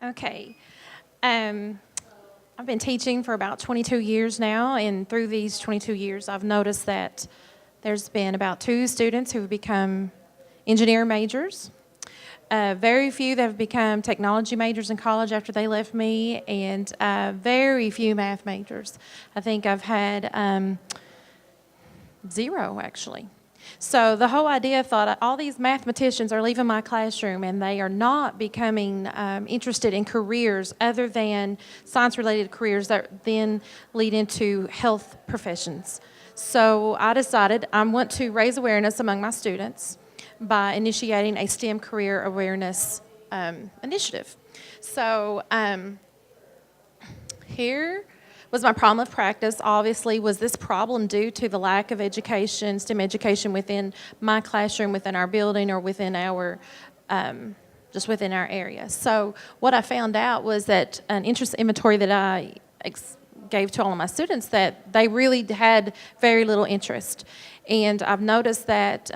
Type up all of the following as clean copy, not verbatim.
Okay. Um, I've been teaching for about 22 years now, and through these 22 years, I've noticed that there's been about 2 students who have become engineer majors. Very few that have become technology majors in college after they left me, and very few math majors. I think I've had 0, actually. So the whole idea thought all these mathematicians are leaving my classroom and they are not becoming interested in careers other than science-related careers that then lead into health professions. So I decided I want to raise awareness among my students by initiating a STEM career awareness initiative. So here was my problem of practice. Obviously, was this problem due to the lack of education, STEM education within my classroom, within our building, or within our, just within our area? So what I found out was that an interest inventory that I gave to all of my students, that they really had very little interest. And I've noticed that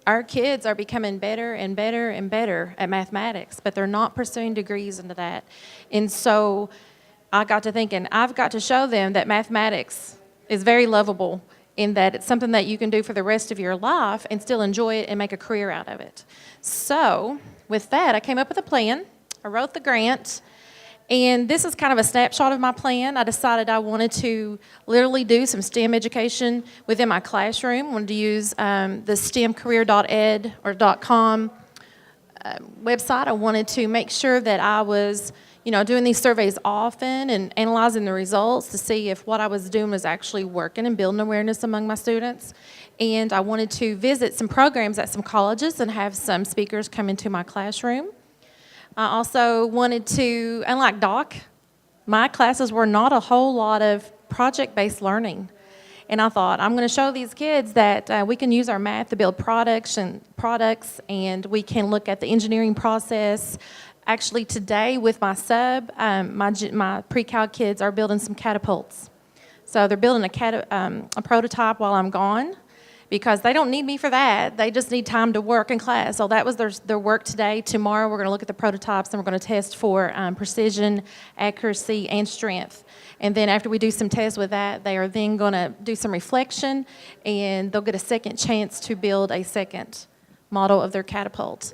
our kids are becoming better and better and better at mathematics, but they're not pursuing degrees into that. And so I got to thinking, I've got to show them that mathematics is very lovable in that it's something that you can do for the rest of your life and still enjoy it and make a career out of it. So with that, I came up with a plan. I wrote the grant, and this is kind of a snapshot of my plan. I decided I wanted to literally do some STEM education within my classroom. I wanted to use the stemcareer.ed or .com website. I wanted to make sure that I was doing these surveys often and analyzing the results to see if what I was doing was actually working and building awareness among my students. And I wanted to visit some programs at some colleges and have some speakers come into my classroom. I also wanted to, unlike Doc, my classes were not a whole lot of project-based learning. And I thought, I'm going to show these kids that we can use our math to build products, and we can look at the engineering process. Actually, today with my sub, my pre-cal kids are building some catapults. So they're building a prototype while I'm gone, because they don't need me for that. They just need time to work in class. So that was their work today. Tomorrow we're going to look at the prototypes and we're going to test for precision, accuracy, and strength. And then after we do some tests with that, they are then going to do some reflection, and they'll get a second chance to build a second model of their catapult.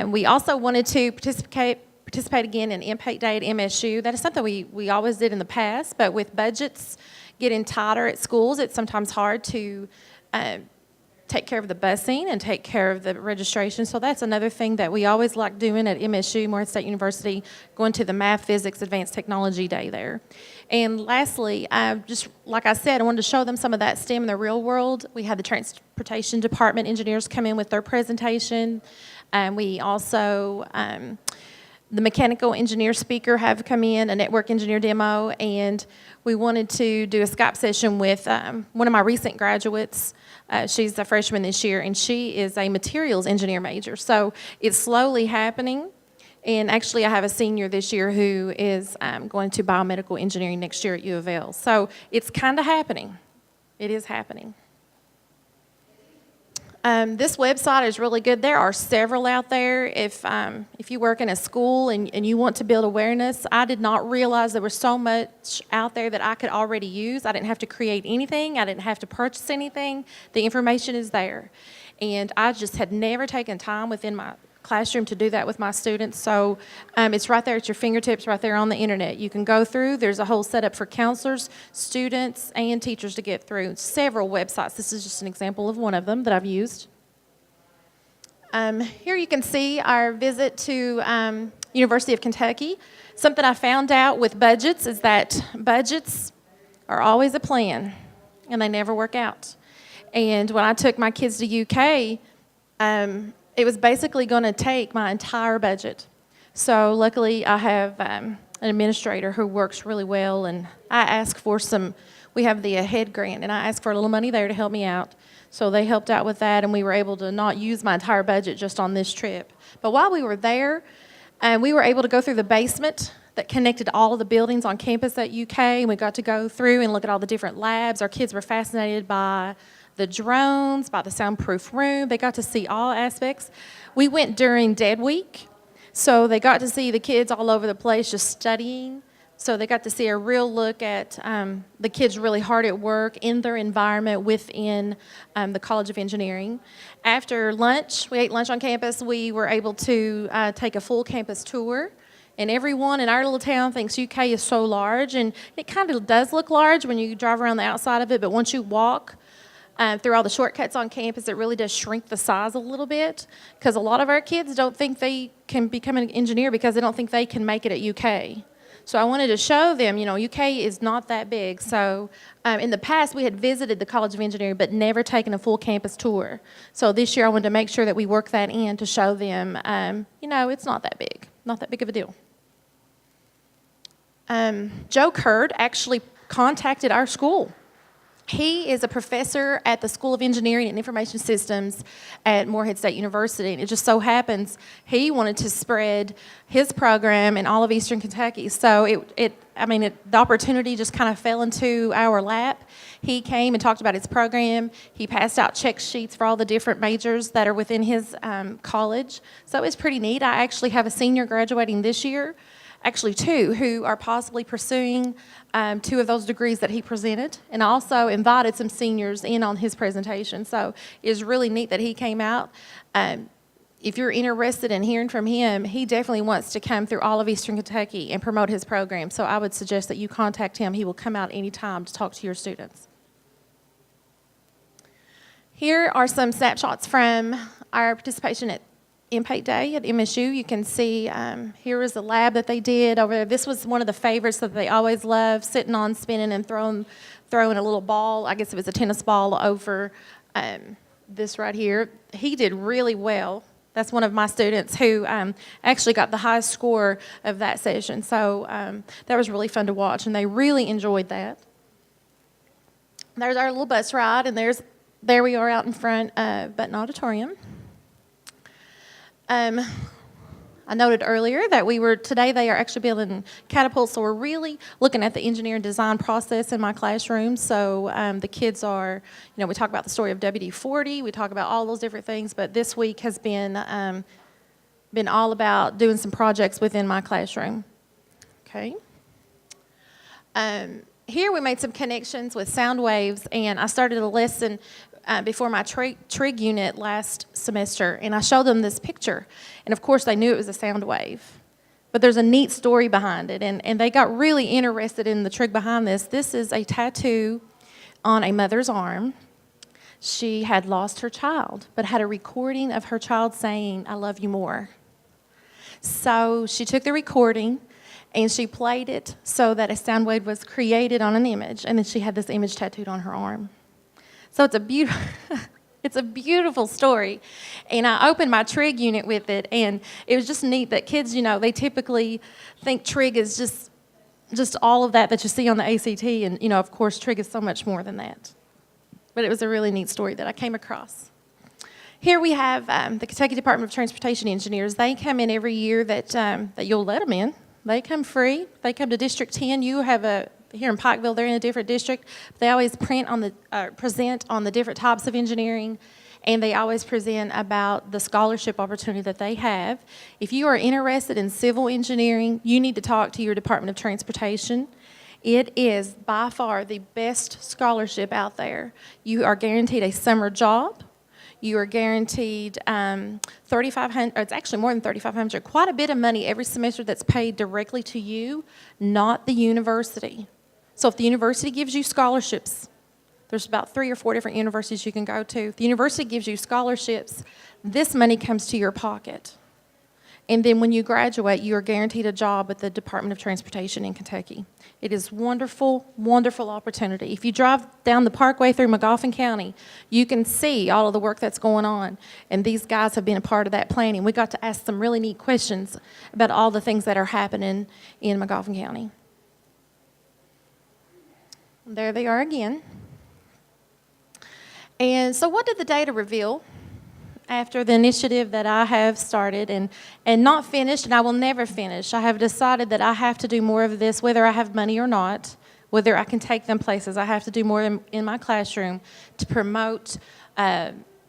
We also wanted to participate again in Impact Day at MSU. That is something we always did in the past, but with budgets getting tighter at schools, it's sometimes hard to take care of the busing and take care of the registration. So that's another thing that we always like doing at MSU, Morehead State University, going to the Math, Physics, Advanced Technology Day there. And lastly, just like I said, I wanted to show them some of that STEM in the real world. We had the transportation department engineers come in with their presentation. We also, the mechanical engineer speaker have come in, a network engineer demo, and we wanted to do a Skype session with one of my recent graduates. She's a freshman this year, and she is a materials engineer major. So it's slowly happening. And actually, I have a senior this year who is going to biomedical engineering next year at U of L. So it's kind of happening. It is happening. This website is really good. There are several out there. If you work in a school and you want to build awareness, I did not realize there was so much out there that I could already use. I didn't have to create anything. I didn't have to purchase anything. The information is there. And I just had never taken time within my classroom to do that with my students. So it's right there at your fingertips, right there on the internet. You can go through. There's a whole setup for counselors, students, and teachers to get through. Several websites. This is just an example of one of them that I've used. Here you can see our visit to University of Kentucky. Something I found out with budgets is that budgets are always a plan, and they never work out. And when I took my kids to UK, it was basically going to take my entire budget. So luckily I have an administrator who works really well, and I asked for we have the AHEAD grant, and I asked for a little money there to help me out. So they helped out with that, and we were able to not use my entire budget just on this trip. But while we were there, we were able to go through the basement that connected all of the buildings on campus at UK, and we got to go through and look at all the different labs. Our kids were fascinated by the drones, by the soundproof room. They got to see all aspects. We went during Dead Week, So they got to see the kids all over the place just studying. So they got to see a real look at the kids really hard at work in their environment within the College of Engineering. After lunch, we ate lunch on campus, we were able to take a full campus tour. And everyone in our little town thinks UK is so large, and it kind of does look large when you drive around the outside of it, but once you walk through all the shortcuts on campus, it really does shrink the size a little bit, because a lot of our kids don't think they can become an engineer because they don't think they can make it at UK. So I wanted to show them, UK is not that big. So in the past, we had visited the College of Engineering, but never taken a full campus tour. So this year, I wanted to make sure that we work that in to show them, it's not that big of a deal. Joe Kurd actually contacted our school. He is a professor at the School of Engineering and Information Systems at Morehead State University, and it just so happens he wanted to spread his program in all of Eastern Kentucky. So the opportunity just kind of fell into our lap. He came and talked about his program. He passed out check sheets for all the different majors that are within his college. So it's pretty neat. I actually have a senior graduating this year, actually two, who are possibly pursuing two of those degrees that he presented. And I also invited some seniors in on his presentation. So it's really neat that he came out. If you're interested in hearing from him, he definitely wants to come through all of Eastern Kentucky and promote his program. So I would suggest that you contact him. He will come out anytime to talk to your students. Here are some snapshots from our participation at Impact Day at MSU. You can see here is the lab that they did over there. This was one of the favorites that they always love, sitting on, spinning, and throwing a little ball. I guess it was a tennis ball over this right here. He did really well. That's one of my students who actually got the highest score of that session. So that was really fun to watch, and they really enjoyed that. There's our little bus ride, and there we are out in front of Button Auditorium. I noted earlier that today they are actually building catapults, so we're really looking at the engineering design process in my classroom. So the kids are, we talk about the story of WD-40, we talk about all those different things, but this week has been all about doing some projects within my classroom. Okay. Here we made some connections with sound waves, and I started a lesson before my trig unit last semester, and I showed them this picture. And of course, they knew it was a sound wave. But there's a neat story behind it, and they got really interested in the trig behind this. This is a tattoo on a mother's arm. She had lost her child, but had a recording of her child saying, "I love you more." So she took the recording, and she played it so that a sound wave was created on an image, and then she had this image tattooed on her arm. So it's a beautiful story. And I opened my trig unit with it, and it was just neat that kids, they typically think trig is just all of that you see on the ACT, and, of course, trig is so much more than that. But it was a really neat story that I came across. Here we have the Kentucky Department of Transportation engineers. They come in every year that you'll let them in. They come free. They come to District 10. You have here in Pikeville, they're in a different district. They always present on the different types of engineering, and they always present about the scholarship opportunity that they have. If you are interested in civil engineering, you need to talk to your Department of Transportation. It is by far the best scholarship out there. You are guaranteed a summer job. You are guaranteed $3,500, or it's actually more than $3,500, quite a bit of money every semester that's paid directly to you, not the university. So if the university gives you scholarships, there's about 3 or 4 different universities you can go to. If the university gives you scholarships, this money comes to your pocket. And then when you graduate, you are guaranteed a job at the Department of Transportation in Kentucky. It is wonderful, wonderful opportunity. If you drive down the parkway through Magoffin County, you can see all of the work that's going on. And these guys have been a part of that planning. We got to ask some really neat questions about all the things that are happening in Magoffin County. There they are again. And so what did the data reveal after the initiative that I have started and not finished, and I will never finish? I have decided that I have to do more of this, whether I have money or not, whether I can take them places. I have to do more in my classroom to promote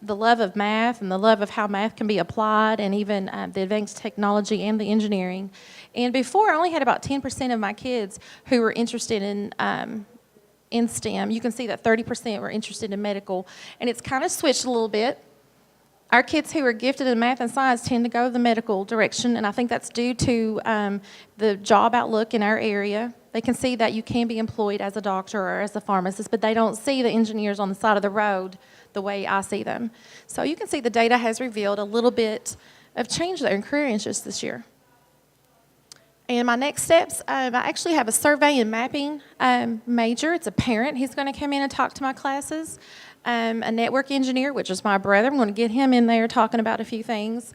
the love of math and the love of how math can be applied, and even the advanced technology and the engineering. And before, I only had about 10% of my kids who were interested in STEM. You can see that 30% were interested in medical, and it's kind of switched a little bit. Our kids who are gifted in math and science tend to go the medical direction, and I think that's due to the job outlook in our area. They can see that you can be employed as a doctor or as a pharmacist, but they don't see the engineers on the side of the road the way I see them. So you can see the data has revealed a little bit of change there in career interests this year. And my next steps, I actually have a survey and mapping major. It's a parent. He's going to come in and talk to my classes. A network engineer, which is my brother. I'm going to get him in there talking about a few things.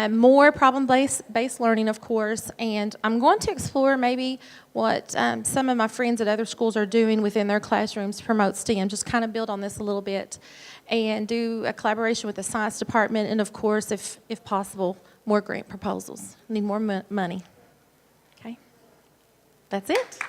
More problem-based learning, of course. And I'm going to explore maybe what some of my friends at other schools are doing within their classrooms to promote STEM. Just kind of build on this a little bit. And do a collaboration with the science department. And, of course, if possible, more grant proposals. Need more money. Okay? That's it.